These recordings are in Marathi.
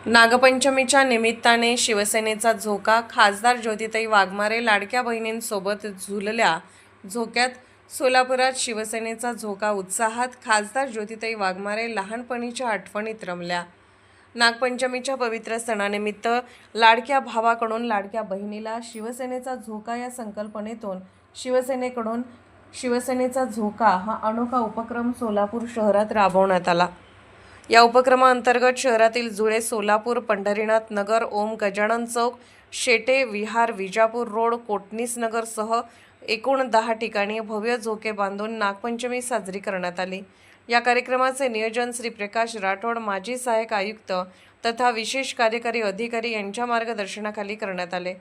नागपंचमीच्या निमित्ताने शिवसेनेचा झोका, खासदार ज्योतिताई वाघमारे लाडक्या बहिणींसोबत झुलल्या झोक्यात. सोलापुरात शिवसेनेचा झोका उत्साहात, खासदार ज्योतिताई वाघमारे लहानपणीच्या आठवणीत रमल्या. नागपंचमीच्या पवित्र सणानिमित्त लाडक्या भावाकडून लाडक्या बहिणीला शिवसेनेचा झोका या संकल्पनेतून शिवसेनेचा झोका हा अनोखा उपक्रम सोलापूर शहरात राबवण्यात आला. या उपक्रमाअंतर्गत शहरातील जुळे, सोलापूर, पंढरीनाथ नगर, ओम गजानन चौक, शेटे विहार, विजापूर रोड, कोटणीस नगरसह एकूण 10 ठिकाणी भव्य झोके बांधून नागपंचमी साजरी करण्यात आली. या कार्यक्रमाचे नियोजन श्री प्रकाश राठोड, माजी सहाय्यक आयुक्त तथा विशेष कार्यकारी अधिकारी यांच्या मार्गदर्शनाखाली करण्यात आले.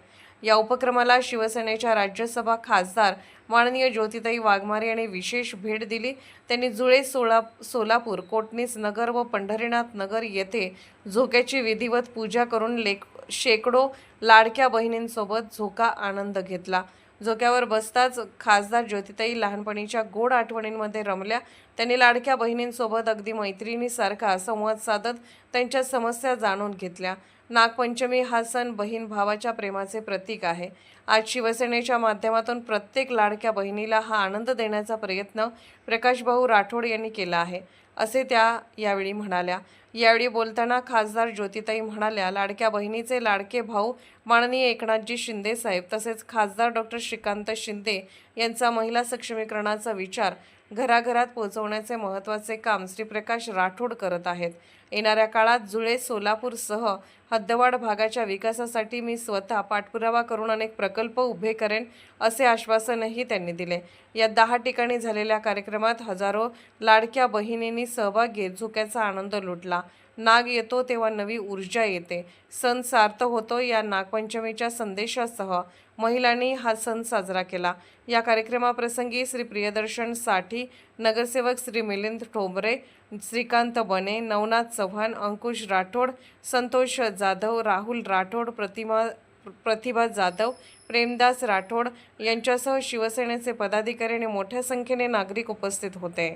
या उपक्रमाला शिवसेनेच्या राज्यसभा खासदार माननीय ज्योतिताई वाघमारे यांनी विशेष भेट दिली. त्यांनी जुळे, सोलापूर, कोटणीस नगर व पंढरीनाथ नगर येथे झोक्याची विधिवत पूजा करून शेकडो लाडक्या बहिणींसोबत झोका आनंद घेतला. झोक्यावर बसताच खासदार ज्योतिताई लहानपणीच्या गोड आठवणींमध्ये रमल्या. त्यांनी लाडक्या बहिणींसोबत अगदी मैत्रिणीसारखा संवाद साधत त्यांच्या समस्या जाणून घेतल्या. नागपंचमी हा सण बहीण भावाच्या प्रेमाचे प्रतीक आहे. आज शिवसेनेच्या माध्यमातून प्रत्येक लाडक्या बहिणीला हा आनंद देण्याचा प्रयत्न प्रकाशभाऊ राठोड यांनी केला आहे, असे त्या यावेळी म्हणाल्या. यावेळी बोलताना खासदार ज्योतिताई म्हणाल्या, लाडक्या बहिणीचे लाडके भाऊ माननीय एकनाथजी शिंदे साहेब तसेच खासदार डॉक्टर श्रीकांत शिंदे यांचा महिला सक्षमीकरणाचा विचार घराघरात पोहोचवण्याचे महत्त्वाचे काम श्री प्रकाश राठोड करत आहेत. येणाऱ्या काळात जुळे, सोलापूरसह हद्दवाड भागाच्या विकासासाठी मी स्वतः पाठपुरावा करून अनेक प्रकल्प उभे करेन, असे आश्वासनही त्यांनी दिले. या 10 ठिकाणी झालेल्या कार्यक्रमात हजारो लाडक्या बहिणींनी सहभाग घेत झोक्याचा आनंद लुटला. नाग येतो तेव्हा नवी ऊर्जा येते, सण सार्थ होतो या नागपंचमीच्या संदेशासह महिलांनी हा सण साजरा केला. या कार्यक्रमाप्रसंगी श्री प्रियदर्शन साठी, नगरसेवक श्री मिलिंद ठोंबरे, श्रीकांत बने, नवनाथ चव्हाण, अंकुश राठोड, संतोष जाधव, राहुल राठोड, प्रतिभा जाधव, प्रेमदास राठोड यांच्यासह शिवसेनेचे पदाधिकारी आणि मोठ्या संख्येने नागरिक उपस्थित होते.